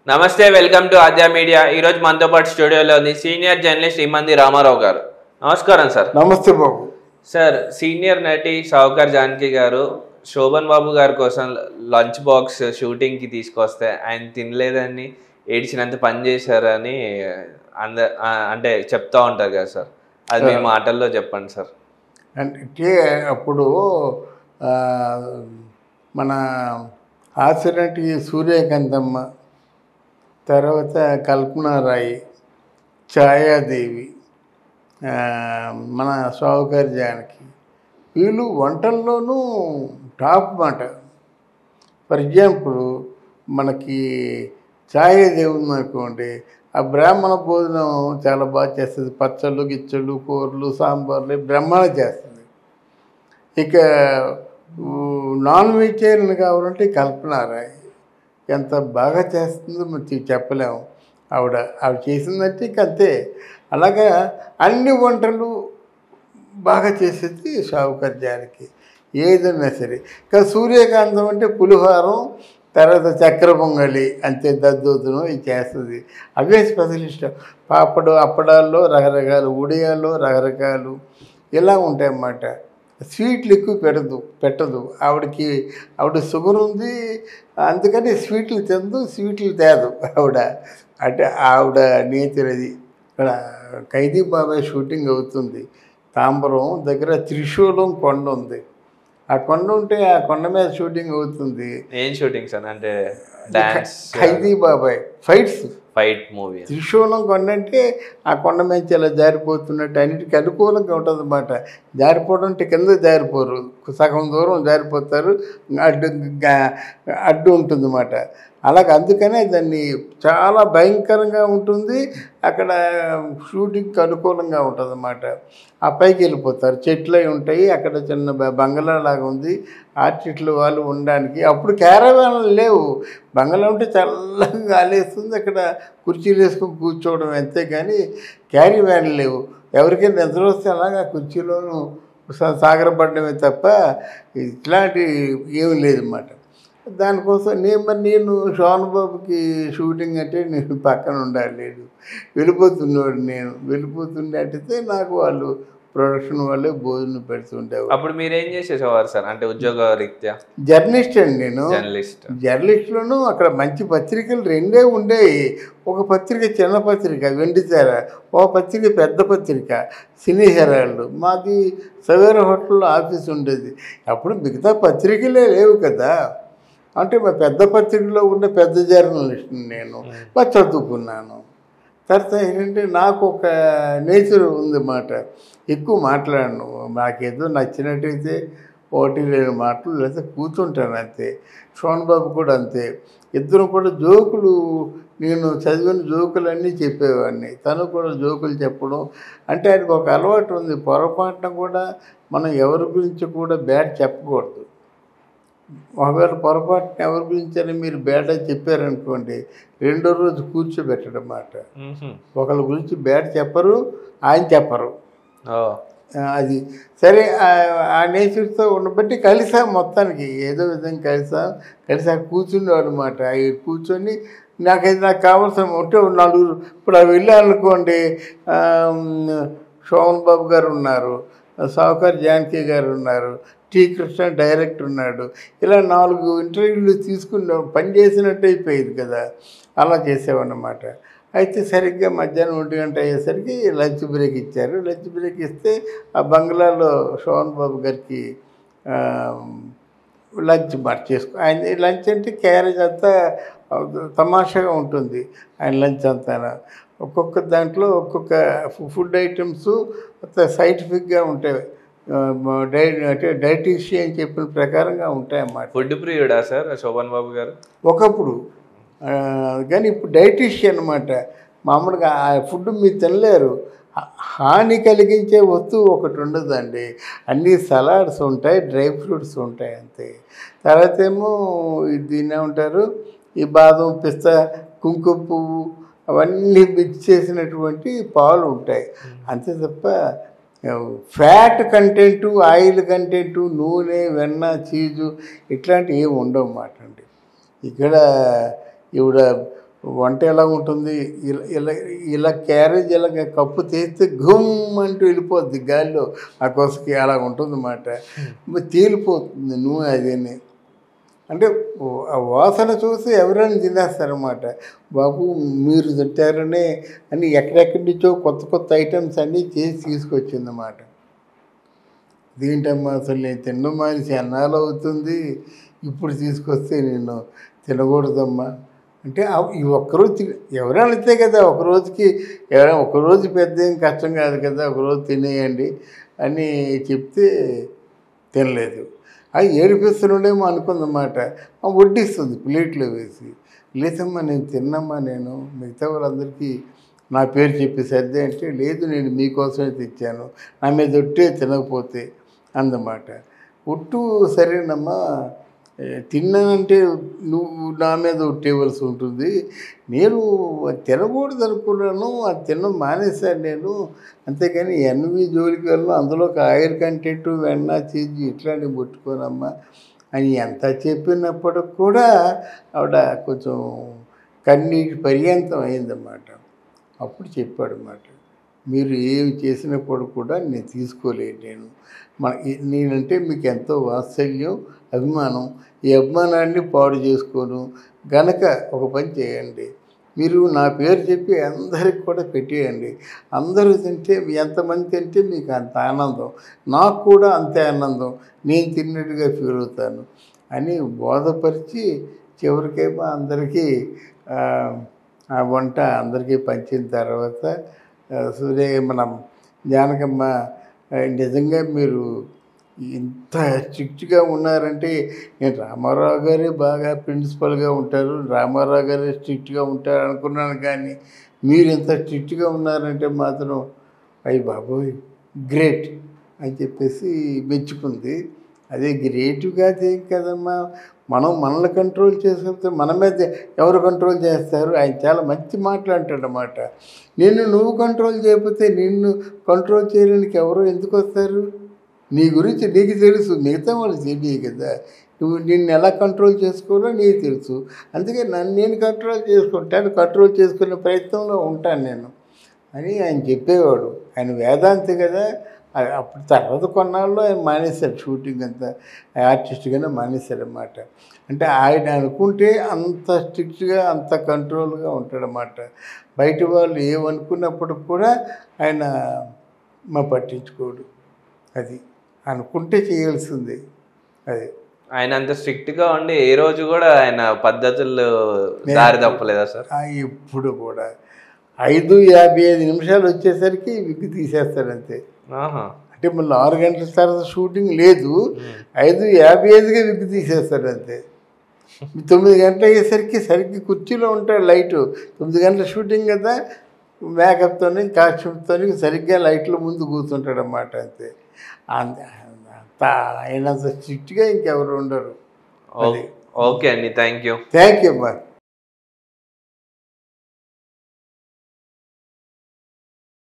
నమస్తే, welcome to Aadya media. ఈరోజు మనతో పాటు స్టూడియోలో ఉంది సీనియర్ జర్నలిస్ట్ ఇమ్మంది రామారావు గారు. నమస్కారం సార్. నమస్తే బాబు. సార్, సీనియర్ నటి షావుకార్ జానకి గారు శోభన్ బాబు గారి కోసం లంచ్ బాక్స్ షూటింగ్కి తీసుకొస్తే ఆయన తినలేదని ఏడ్చినంత పని చేశారని అంటే చెప్తా ఉంటారు కదా సార్, అది మీ మాటల్లో చెప్పండి సార్. అంటే అప్పుడు మన హాస్యనటి సూర్యకాంతమ్మ, తర్వాత కల్పనారాయి, ఛాయాదేవి, మన షావుకార్ జానకి, వీళ్ళు వంటల్లోనూ టాప్ మాట. ఫర్ ఎగ్జాంపుల్ మనకి ఛాయాదేవి ఉందనుకోండి, ఆ బ్రాహ్మణ భోజనం చాలా బాగా చేస్తుంది. పచ్చళ్ళు, గిచ్చళ్ళు, కూరలు, సాంబార్లు బ్రహ్మాండం చేస్తుంది. ఇక నాన్ వెజిటేరియన్ కావాలంటే కల్పనారాయి ఎంత బాగా చేస్తుందో మనం చెప్పలేము. ఆవిడ చేసిందంటే ఇక అంతే. అలాగా అన్ని వంటలు బాగా చేసేది షావుకార్ జానకి, ఏదైనా సరే. ఇంకా సూర్యకాంతం అంటే పులిహోరం, తర్వాత చక్కెర పొంగలి, అంతే దద్దోజనం ఇది చేస్తుంది. అవే స్పెషలిస్ట్. పాపడు అప్పడాల్లో రకరకాలు, ఉడియాల్లో రకరకాలు ఇలా ఉంటాయన్నమాట. స్వీట్లు ఎక్కువ పెట్టదు ఆవిడ షుగర్ ఉంది, అందుకని స్వీట్లు తినదు, స్వీట్లు తేదు ఆవిడ. అంటే ఆవిడ నేచర్ అది. ఇక్కడ ఖైదీ బాబాయ్ షూటింగ్ అవుతుంది, తాంబరం దగ్గర త్రిశూలం కొండ ఉంది. ఆ కొండ ఉంటే ఆ కొండ మీద షూటింగ్ అవుతుంది. ఏం షూటింగ్ సార్? అంటే డాన్స్, ఖైదీ బాబాయ్ ఫైట్ మూవీ. త్రిశూలం కొండ అంటే ఆ కొండ మీద ఇలా జారిపోతున్నట్టు అన్నిటికీ అనుకూలంగా ఉంటుంది అన్నమాట. జారిపోవడం అంటే కింద జారిపోరు, సగం దూరం జారిపోతారు, అడ్డు ఉంటుంది అన్నమాట. అలాగే అందుకనే దాన్ని చాలా భయంకరంగా ఉంటుంది. అక్కడ షూటింగ్కి అనుకూలంగా ఉంటుంది అన్నమాట. ఆ పైకి వెళ్ళిపోతారు, చెట్లు అవి ఉంటాయి, అక్కడ చిన్న బంగ్లా లాగా ఉంది ఆర్టిస్టులు వాళ్ళు ఉండడానికి. అప్పుడు క్యారవాన్లు లేవు, బంగ్లా ఉంటే చల్లగా గాలేస్తుంది, అక్కడ కుర్చీలు వేసుకొని కూర్చోవడం అంతే. కానీ క్యారీ వ్యాన్లు లేవు. ఎవరికైనా నిద్ర వస్తే అలాగా కుర్చీలోనూ సాగరపడమే తప్ప ఇట్లాంటి ఏమీ లేదన్నమాట. దానికోసం నేను శోభన్ బాబుకి షూటింగ్ అంటే నేను పక్కన ఉండాలేదు, వెళ్ళిపోతున్నాడు. నేను వెళ్ళిపోతుండే నాకు వాళ్ళు ప్రొడక్షన్ వాళ్ళే భోజనం పెడుతుండేవారు. అప్పుడు మీరేం చేసేసేవారు సార్? అంటే ఉద్యోగ రీత్యా జర్నలిస్ట్ అండి నేను. జర్నలిస్ట్లోనూ అక్కడ మంచి పత్రికలు రెండే ఉండేవి. ఒక పత్రిక చిన్న పత్రిక వెండితెర, ఒక పత్రిక పెద్ద పత్రిక సినీ హెరాల్డ్. మాది సవేర హోటల్లో ఆఫీస్ ఉండేది. అప్పుడు మిగతా పత్రికలే లేవు కదా. అంటే మా పెద్ద పత్రికలో ఉన్న పెద్ద జర్నలిస్ట్ నేను, బాగా చదువుకున్నాను. తర్వాత ఏంటంటే నాకు ఒక నేచర్ ఉందన్నమాట, ఎక్కువ మాట్లాడను. నాకేదో నచ్చినట్టయితే ఒకటి రెండు మాటలు లేకపోతే కూర్చుంటాను అంతే. శోభన్ బాబు కూడా అంతే. ఇద్దరు కూడా జోకులు, నేను చదివిన జోకులన్నీ చెప్పేవాడిని, తను కూడా జోకులు చెప్పడం. అంటే ఆయనకు ఒక అలవాటు ఉంది, పొరపాటున కూడా మనం ఎవరి గురించి కూడా బ్యాడ్ చెప్పకూడదు. ఒకవేళ పొరపాటున ఎవరి గురించి అని మీరు బ్యాడ్ అని చెప్పారనుకోండి, రెండో రోజు కూర్చోబెట్టడం మాట. ఒకళ్ళ గురించి బ్యాడ్ చెప్పరు, ఆయన చెప్పరు. అది సరే. ఆ నేచర్తో ఉండబట్టి కలిసాం, మొత్తానికి ఏదో విధంగా కలిసి కూర్చుండేవాడు అనమాట. కూర్చొని నాకు కావాల్సిన ఉంటే నలుగురు, ఇప్పుడు అవి వెళ్ళాలనుకోండి, శోభన్ బాబు గారు ఉన్నారు, షావుకార్ జానకి గారు ఉన్నారు, టి కృష్ణ డైరెక్టర్ ఉన్నాడు. ఇలా 4 ఇంటర్వ్యూలు తీసుకుని పని చేసినట్టు అయిపోయేది కదా. అలా చేసేవన్నమాట. అయితే సరిగ్గా మధ్యాహ్నం 1 గంట అయ్యేసరికి లంచ్ బ్రేక్ ఇచ్చారు. లంచ్ బ్రేక్ ఇస్తే ఆ బంగ్లాలో శోభన్ బాబు గారికి లంచ్ ఆయన లంచ్ అంటే క్యారేజ్ అంతా తమాషాగా ఉంటుంది ఆయన లంచ్ అంతా. ఒక్కొక్క దాంట్లో ఒక్కొక్క ఫుడ్ ఐటమ్స్ సైంటిఫిక్గా ఉంటాయి, అంటే డైటీషియన్ చెప్పిన ప్రకారంగా ఉంటాయన్నమాట. ఫుడ్ ప్రియుడా సార్ శోభన్ బాబు గారు? ఒకప్పుడు, కానీ ఇప్పుడు డైటీషియన్ అనమాట. మామూలుగా ఆ ఫుడ్ మీరు తినలేరు, హాని కలిగించే వస్తువు ఒకటి ఉండదండి. అన్ని సలాడ్స్ ఉంటాయి, డ్రై ఫ్రూట్స్ ఉంటాయి అంతే. తర్వాత ఏమో దీన్ని ఏమంటారు, ఈ బాదం, పిస్తా, కుంకుమ పువ్వు అవన్నీ మిక్స్ చేసినటువంటి పాలు ఉంటాయి అంతే తప్ప ఫ్యాట్ కంటెంటు, ఆయిల్ కంటెంటు, నూనె, వెన్న, చీజు ఇట్లాంటివి ఏమి ఉండవు అన్నమాట అండి. ఇక్కడ ఈవిడ వంట ఎలా ఉంటుంది, ఇలా ఇలా ఇలా క్యారేజ్ ఇలా కప్పు తీస్తే గుమ్ అంటూ వెళ్ళిపోద్ది గాలిలో, ఆ కొసకి అలా ఉంటుంది అన్నమాట. తేలిపోతుంది నూనె అదేని. అంటే ఆ వాసన చూసి ఎవరైనా తినేస్తారన్నమాట. బాబు మీరు తింటారనే అని ఎక్కడెక్కడి నుంచో కొత్త కొత్త ఐటమ్స్ అన్నీ చేసి తీసుకొచ్చిందన్నమాట. దీంటమ్మా అసలు నేను తినడం మానేసి ఎన్నాళ్ళు అవుతుంది, ఇప్పుడు తీసుకొస్తే నేను తినకూడదమ్మా అంటే ఈ ఒక్కరోజు ఎవరైనా అంతే కదా, ఒకరోజుకి ఎవరైనా ఒకరోజు పెద్ద ఏం కష్టం కాదు కదా, ఒకరోజు తినేయండి అని చెప్తే తినలేదు. అది ఏడిపిస్తుండేమో అనుకుందన్నమాట. వడ్డిస్తుంది ప్లేట్లో వేసి. లేదమ్మా నేను తిన్నమ్మా, నేను మిగతా వాళ్ళందరికీ నా పేరు చెప్పి సర్దే అంటే, లేదు నేను మీకోసమే తెచ్చాను, నా మీద ఒట్టే తినకపోతే అందమాట. ఒట్టు సరేనమ్మా, తిన్నానంటే నువ్వు నా మీద ఒట్టేవలసి ఉంటుంది, నేను తినకూడదు అనుకున్నాను, అది తినడం మానేశాను నేను, అంతేకాని ఎన్వి జోలికి వెళ్ళను, అందులో ఆయిల్ కంటెంట్ వెన్న చీజ్ ఇట్లాంటివి ముట్టుకోనమ్మా అని ఎంత చెప్పినప్పటికి కూడా ఆవిడ కొంచెం కన్నీటి పర్యంతం అయిందన్నమాట. అప్పుడు చెప్పాడు అన్నమాట, మీరు ఏమి చేసినప్పుడు కూడా నేను తీసుకోలేదు, నేనంటే మీకు ఎంతో వాత్సల్యం అభిమానం, ఈ అభిమానాన్ని పాడు చేసుకోను గనక ఒక పని చేయండి, మీరు నా పేరు చెప్పి అందరికి కూడా పెట్టేయండి, అందరూ తింటే ఎంతమంది తింటే మీకు అంత ఆనందం, నాకు కూడా అంతే ఆనందం, నేను తిన్నట్టుగా ఫీల్ అవుతాను అని బోధపరిచి చివరికేమో అందరికీ ఆ వంట అందరికీ పంచిన తర్వాత మనం జానకమ్మ నిజంగా మీరు ఇంత స్ట్రిక్ట్గా ఉన్నారంటే, నేను రామారావు గారే బాగా ప్రిన్సిపల్గా ఉంటారు, రామారావు గారే స్ట్రిక్ట్గా ఉంటారు అనుకున్నాను, కానీ మీరు ఇంత స్ట్రిక్ట్గా ఉన్నారంటే మాత్రం అయ్యి బాబోయ్ గ్రేట్ అని చెప్పేసి మెచ్చుకుంది. అదే గ్రేట్గా ఏం కదమ్మా, మనం మనల్ని కంట్రోల్ చేసుకుంటే మన మీద ఎవరు కంట్రోల్ చేస్తారు, ఆయన చాలా మంచి మాట్లాంటాడన్నమాట. నువ్వు కంట్రోల్ చేయకపోతే నిన్ను కంట్రోల్ చేయడానికి ఎవరు ఎందుకు వస్తారు, నీ గురించి నీకు తెలుసు, మిగతా వాళ్ళు తెలియదు కదా, నువ్వు నిన్ను ఎలా కంట్రోల్ చేసుకోవాలో నీకు తెలుసు, అందుకే నేను కంట్రోల్ చేసుకుంటాను, కంట్రోల్ చేసుకునే ప్రయత్నంలో ఉంటాను నేను అని ఆయన చెప్పేవాడు. ఆయన వేదాంతి కదా. అప్పుడు తర్వాత కొన్నాళ్ళు ఆయన మానేశాడు షూటింగ్ అంతా, ఆర్టిస్ట్గానే మానేశాడన్నమాట. అంటే ఆయన అనుకుంటే అంత స్ట్రిక్ట్గా అంత కంట్రోల్గా ఉంటాడన్నమాట. బయట వాళ్ళు ఏమనుకున్నప్పుడు కూడా ఆయన పట్టించుకోడు, అది అనుకుంటే చేయాల్సింది. అది ఆయన అంత స్ట్రిక్ట్గా ఉండి ఏ రోజు కూడా ఆయన పద్ధతులు దారి తప్పలేదా సార్? ఇప్పుడు కూడా 5:55 నిమిషాలు వచ్చేసరికి విగ్గు తీసేస్తాడు అంతే. అంటే మళ్ళీ 6 గంటల తర్వాత షూటింగ్ లేదు, 5:55గా విగ్గు తీసేస్తాడు అంతే. 9 గంటలు అయ్యేసరికి సరిగ్గా కుర్చీలో ఉంటాడు, లైటు 9 గంటల షూటింగ్ కదా, మేకప్తో కాస్ట్యూమ్తో సరిగ్గా లైట్లో ముందు కూర్చుంటాడు అన్నమాట అంతే. అయినంత స్ట్రిక్ట్గా ఇంకెవరు ఉండరు. ఓకే అండి, థ్యాంక్ యూ అమ్మా.